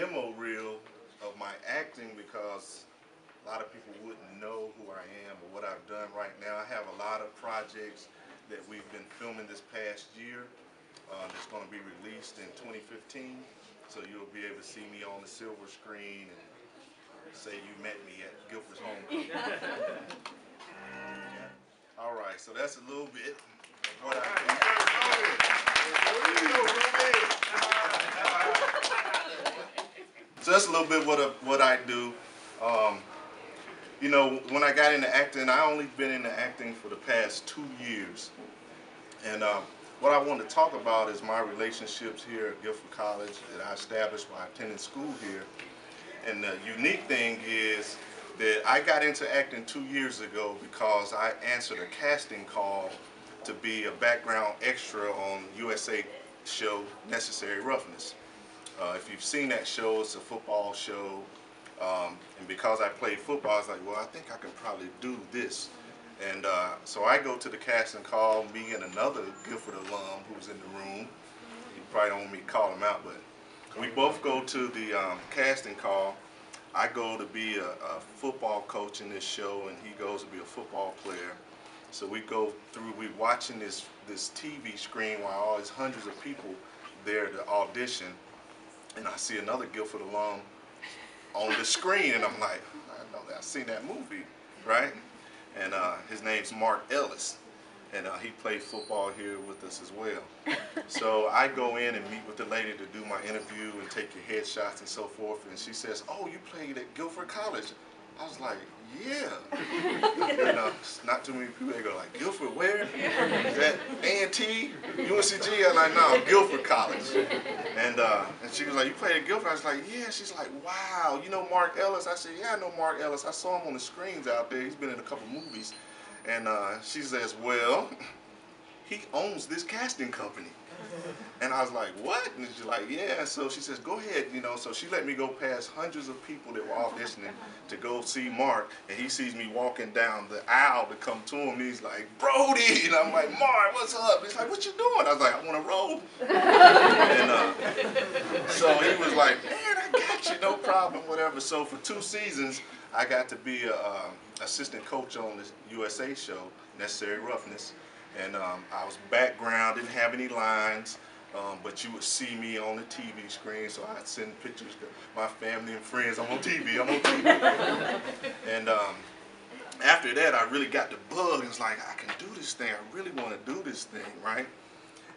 demo reel of my acting because a lot of people wouldn't know who I am or what I've done right now. I have a lot of projects that we've been filming this past year that's going to be released in 2015. So you'll be able to see me on the silver screen and say you met me at Guilford's homecoming. Yeah. All right, so that's a little bit of what I do. So that's a little bit what I do. You know, when I got into acting, I only been into acting for the past 2 years. And what I want to talk about is my relationships here at Guilford College that I established while attending school here. And the unique thing is that I got into acting 2 years ago because I answered a casting call to be a background extra on USA show Necessary Roughness. If you've seen that show, it's a football show. And because I played football, I was like, well, I think I can probably do this. And so I go to the casting call, me and another Guilford alum who's in the room. You probably don't want me to call him out, but we both go to the casting call. I go to be a football coach in this show, and he goes to be a football player. So we go through, we're watching this TV screen while all these hundreds of people there to audition. And I see another Guilford alum on the screen, and I'm like, I know that, I've seen that movie, right? And his name's Mark Ellis, and he played football here with us as well. So I go in and meet with the lady to do my interview and take your headshots and so forth, and she says, oh, you played at Guilford College. I was like, yeah. You know, not too many people, they go like, Guilford where? Is that A&T, UNCG? I'm like, no, Guilford College. And she was like, you played at Guilford? I was like, yeah. She's like, wow, you know Mark Ellis? I said, yeah, I know Mark Ellis. I saw him on the screens out there. He's been in a couple movies. And she says, well, he owns this casting company. And I was like, what? And she's like, yeah. So she says, go ahead, you know. So she let me go past hundreds of people that were auditioning to go see Mark. And he sees me walking down the aisle to come to him. And he's like, Brodie. And I'm like, Mark, what's up? He's like, what you doing? I was like, I want to roll. And so he was like, man, I got you, no problem, whatever. So for 2 seasons, I got to be a assistant coach on this USA show, Necessary Roughness. And I was background, didn't have any lines, but you would see me on the TV screen, so I'd send pictures to my family and friends. I'm on TV, I'm on TV. And after that, I really got the bug. It was like, I can do this thing. I really want to do this thing, right?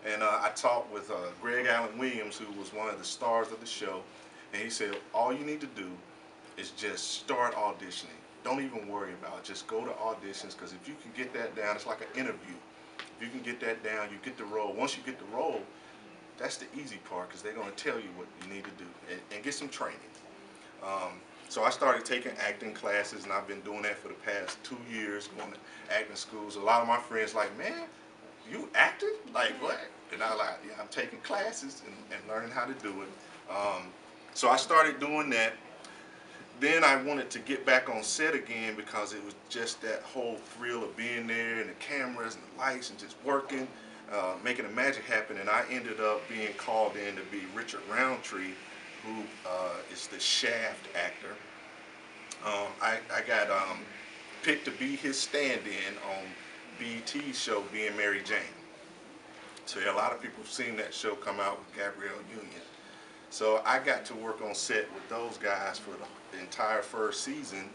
And I talked with Greg Allen Williams, who was one of the stars of the show, and he said, all you need to do is just start auditioning. Don't even worry about it. Just go to auditions, because if you can get that down, it's like an interview. If you can get that down, you get the role. Once you get the role, that's the easy part, because they're going to tell you what you need to do and get some training. So I started taking acting classes, and I've been doing that for the past 2 years, going to acting schools. A lot of my friends like, man, you acting? Like what? And I like, yeah, I'm taking classes and learning how to do it. So I started doing that. Then I wanted to get back on set again because it was just that whole thrill of being there and the cameras and the lights and just working, making the magic happen. And I ended up being called in to be Richard Roundtree, who is the Shaft actor. I got picked to be his stand-in on BET's show, Being Mary Jane. So yeah, a lot of people have seen that show come out with Gabrielle Union. So I got to work on set with those guys for the entire first season.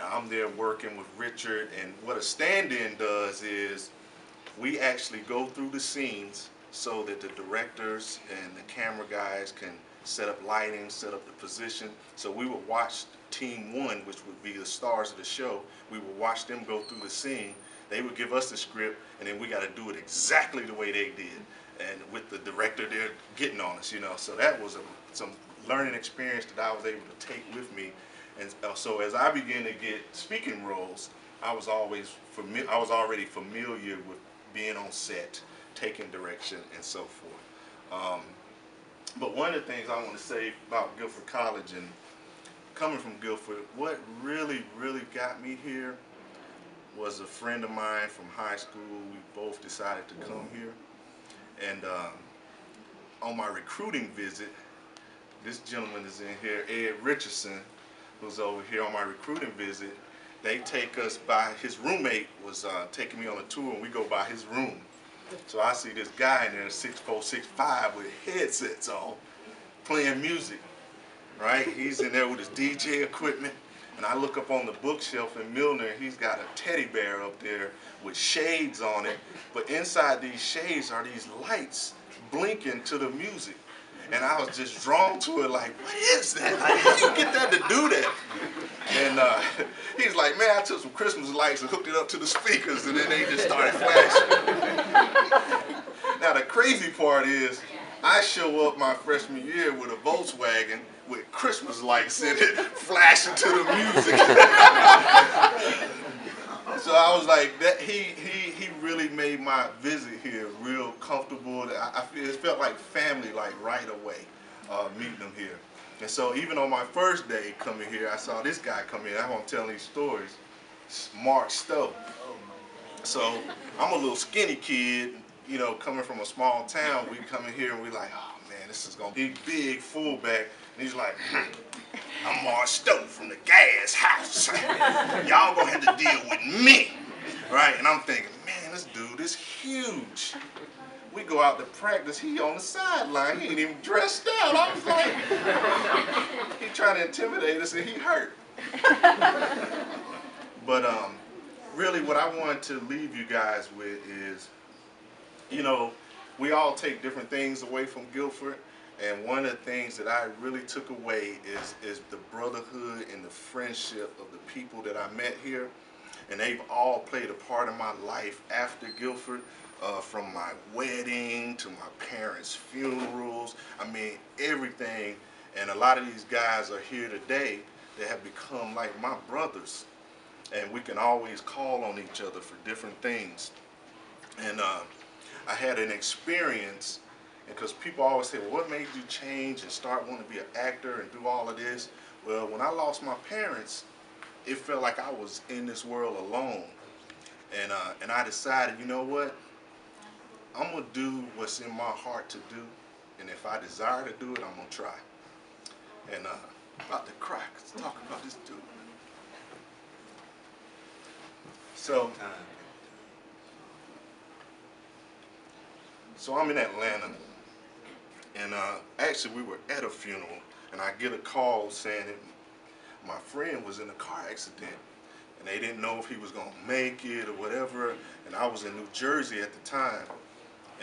I'm there working with Richard, and what a stand-in does is we actually go through the scenes so that the directors and the camera guys can set up lighting, set up the position. So we would watch Team 1, which would be the stars of the show. We would watch them go through the scene. They would give us the script, and then we got to do it exactly the way they did. And with the director there getting on us, you know. So that was some learning experience that I was able to take with me. And so as I began to get speaking roles, I was already familiar with being on set, taking direction, and so forth. But one of the things I want to say about Guilford College, and coming from Guilford, what really got me here was a friend of mine from high school. We both decided to come here. And on my recruiting visit, this gentleman is in here, Ed Richardson, who's over here on my recruiting visit. They take us by, his roommate was taking me on a tour, and we go by his room. So I see this guy in there, 6'4", 6'5", with headsets on, playing music, right? He's in there with his DJ equipment, and I look up on the bookshelf in Milner, and he's got a teddy bear up there with shades on it, but inside these shades are these lights blinking to the music. And I was just drawn to it, like, what is that? Like, how do you get that to do that? And he's like, man, I took some Christmas lights and hooked it up to the speakers, and then they just started flashing. Now, the crazy part is, I show up my freshman year with a Volkswagen with Christmas lights in it, flashing to the music. So I was like, that he really made my visit here real comfortable. It felt like family, like right away, meeting him here. And so even on my first day coming here, I saw this guy come in. I'm gonna tell these stories. Mark Stowe. So I'm a little skinny kid, you know, coming from a small town. We come in here and we like, oh man, this is gonna be big fullback. And he's like, I'm Mark Stowe from the gas house. Y'all gonna have to deal with me, right? And I'm thinking, man, this dude is huge. We go out to practice, he on the sideline, he ain't even dressed out. I was like, he trying to intimidate us and he hurt. But really what I wanted to leave you guys with is, you know, we all take different things away from Guilford. And one of the things that I really took away is the brotherhood and the friendship of the people that I met here. And they've all played a part in my life after Guilford, from my wedding to my parents' funerals. I mean, everything. And a lot of these guys are here today that have become like my brothers. And we can always call on each other for different things. And I had an experience, because people always say, well, what made you change and start wanting to be an actor and do all of this? Well, when I lost my parents, it felt like I was in this world alone. And I decided, you know what? I'm going to do what's in my heart to do. And if I desire to do it, I'm going to try. And about to cry, because talking about this dude. So I'm in Atlanta. And actually, we were at a funeral, and I get a call saying that my friend was in a car accident, and they didn't know if he was going to make it or whatever. And I was in New Jersey at the time,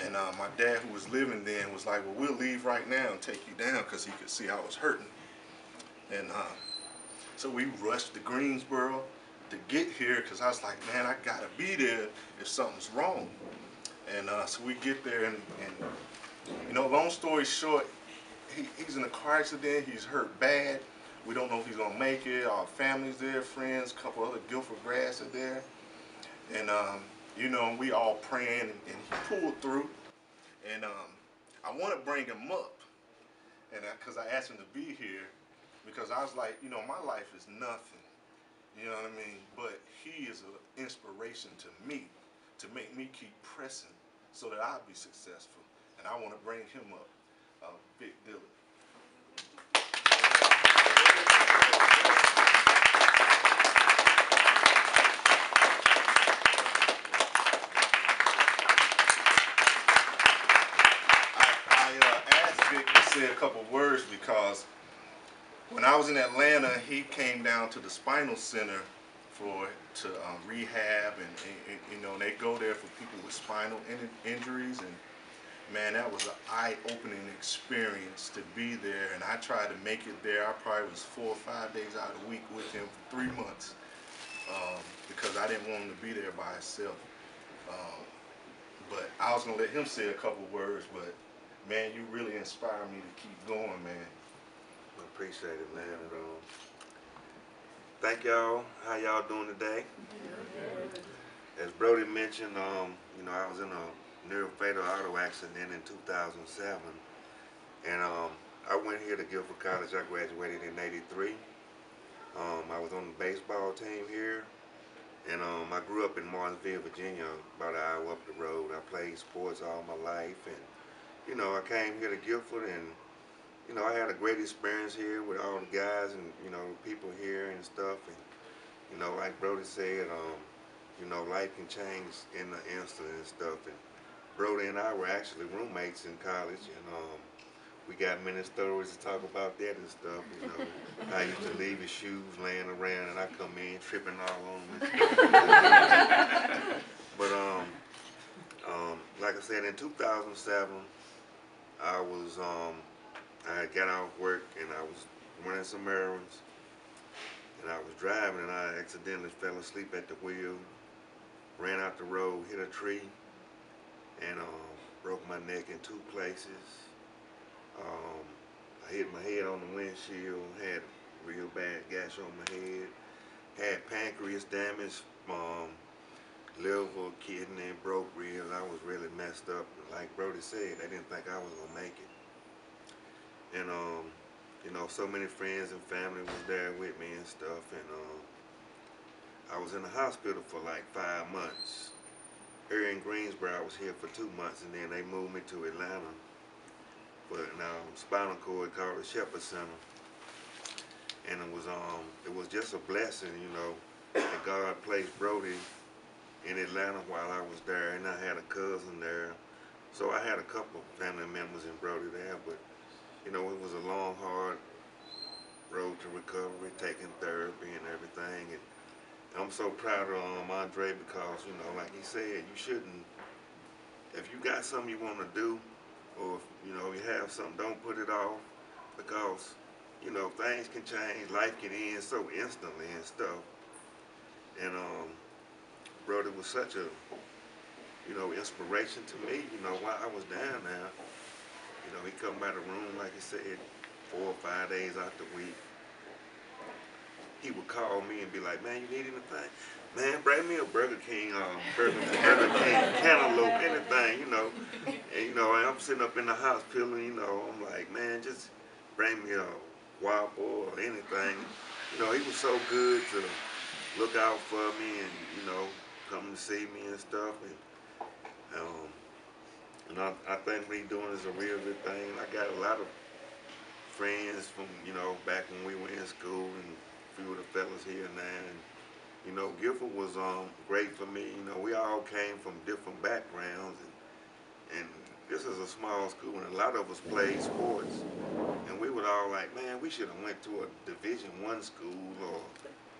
and my dad, who was living then, was like, well, we'll leave right now and take you down, because he could see I was hurting. And so we rushed to Greensboro to get here, because I was like, man, I got to be there if something's wrong. And so we get there, and you know, long story short, he's in a car accident. He's hurt bad. We don't know if he's gonna make it. Our family's there, friends, a couple other Guilford grads are there, and you know, we all praying, and he pulled through. And I want to bring him up, and because I asked him to be here, because I was like, you know, my life is nothing, you know what I mean? But he is an inspiration to me, to make me keep pressing, so that I'll be successful. And I want to bring him up, Big Dylan. I asked Vic to say a couple words, because when I was in Atlanta, he came down to the spinal center to rehab, and you know, they go there for people with spinal injuries, and man, that was an eye-opening experience to be there. And I tried to make it there. I probably was 4 or 5 days out of the week with him for 3 months, because I didn't want him to be there by himself. But I was gonna let him say a couple words, but man, you really inspired me to keep going, man. I appreciate it, man. Thank y'all. How y'all doing today? As Brodie mentioned, you know, I was in a near-fatal auto accident in 2007, and I went here to Guilford College. I graduated in '83. I was on the baseball team here, and I grew up in Martinsville, Virginia, about an hour up the road. I played sports all my life, and you know, I came here to Guilford, and you know, I had a great experience here with all the guys and, you know, people here and stuff. And, you know, like Brodie said, you know, life can change in an instant and stuff. And Brodie and I were actually roommates in college, and we got many stories to talk about that and stuff. You know, I used to leave his shoes laying around, and I come in tripping all on them. But like I said, in 2007, I was I got out of work and I was running some errands, and I was driving, and I accidentally fell asleep at the wheel, ran out the road, hit a tree, and broke my neck in 2 places. I hit my head on the windshield, had a real bad gash on my head, had pancreas damage, liver, kidney, broke ribs. I was really messed up. Like Brodie said, they didn't think I was gonna make it. And you know, so many friends and family was there with me and stuff, and I was in the hospital for like 5 months. Here in Greensboro, I was here for 2 months, and then they moved me to Atlanta for spinal cord called the Shepherd Center. And it was just a blessing, you know, that God placed Brodie in Atlanta while I was there, and I had a cousin there. So I had a couple of family members in Brodie there, but you know, it was a long, hard road to recovery, taking therapy and everything. And I'm so proud of Andre, because, you know, like he said, you shouldn't, if you got something you want to do, or if, you know, you have something, don't put it off, because, you know, things can change, life can end so instantly and stuff. And Brodie was such a, you know, inspiration to me, you know, while I was down there. You know, he come by the room, like he said, 4 or 5 days out the week. He would call me and be like, man, you need anything? Man, bring me a Burger King, Burger King, cantaloupe, anything, you know. And, you know, I'm sitting up in the hospital, and, you know, I'm like, man, just bring me a Whopper or anything. You know, he was so good to look out for me and, you know, come to see me and stuff. And I think what he's doing is a real good thing. I got a lot of friends from, you know, back when we were in school, and a few of the fellas here and there. And, you know, Guilford was great for me. You know, we all came from different backgrounds, and this is a small school, and a lot of us played sports. And we would all like, man, we should have went to a Division I school, or,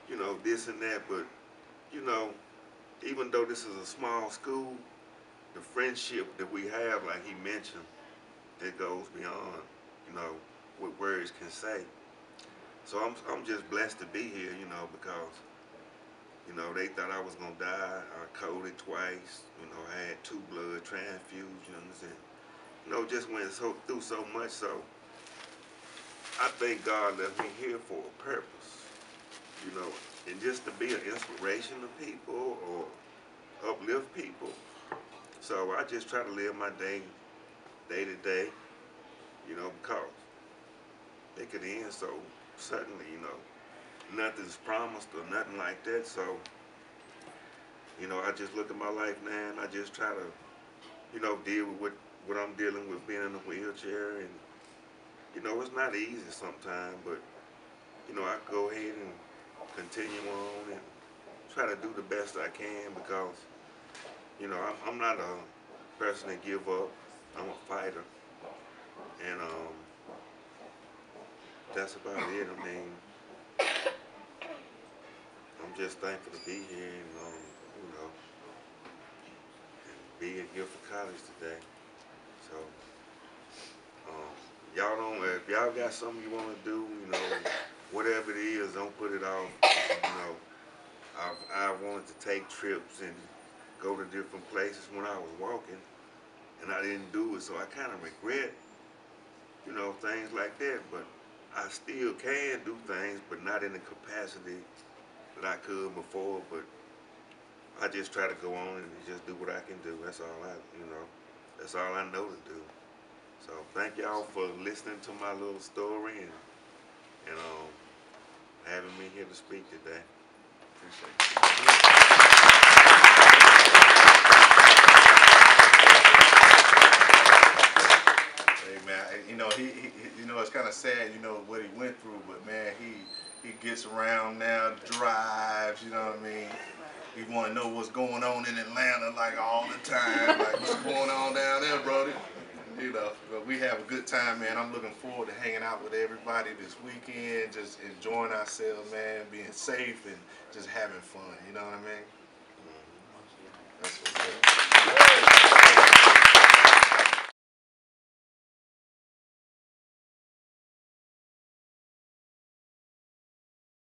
you know, this and that. But, you know, even though this is a small school, the friendship that we have, like he mentioned, it goes beyond, you know, what words can say. So I'm just blessed to be here, you know, because, you know, they thought I was gonna die. I coded twice, you know, I had 2 blood transfusions, and, you know, just went through so much. So I think God left me here for a purpose, you know, and just to be an inspiration to people or uplift people. So I just try to live my day to day, you know, because it could end so suddenly, you know. Nothing's promised or nothing like that. So, you know, I just look at my life now, and I just try to, you know, deal with what I'm dealing with, being in a wheelchair. And, you know, it's not easy sometimes, but, you know, I go ahead and continue on and try to do the best I can, because, you know, I'm not a person to give up. I'm a fighter, and that's about it. I mean, I'm just thankful to be here, and you know, and be at Guilford College today. So, y'all don't. If y'all got something you want to do, you know, whatever it is, don't put it off. You know, I wanted to take trips and go to different places when I was walking, and I didn't do it, so I kind of regret, you know, things like that. But I still can do things, but not in the capacity that I could before. But I just try to go on and just do what I can do. That's all that's all I know to do. So thank y'all for listening to my little story and having me here to speak today. Appreciate it. Amen. man. You know, you know, it's kind of sad, you know, what he went through, but man, he gets around now, drives, you know what I mean? He want to know what's going on in Atlanta, like, all the time. Like, what's going on down there, Brodie? You know, but we have a good time, man. I'm looking forward to hanging out with everybody this weekend, just enjoying ourselves, man, being safe and just having fun, you know what I mean?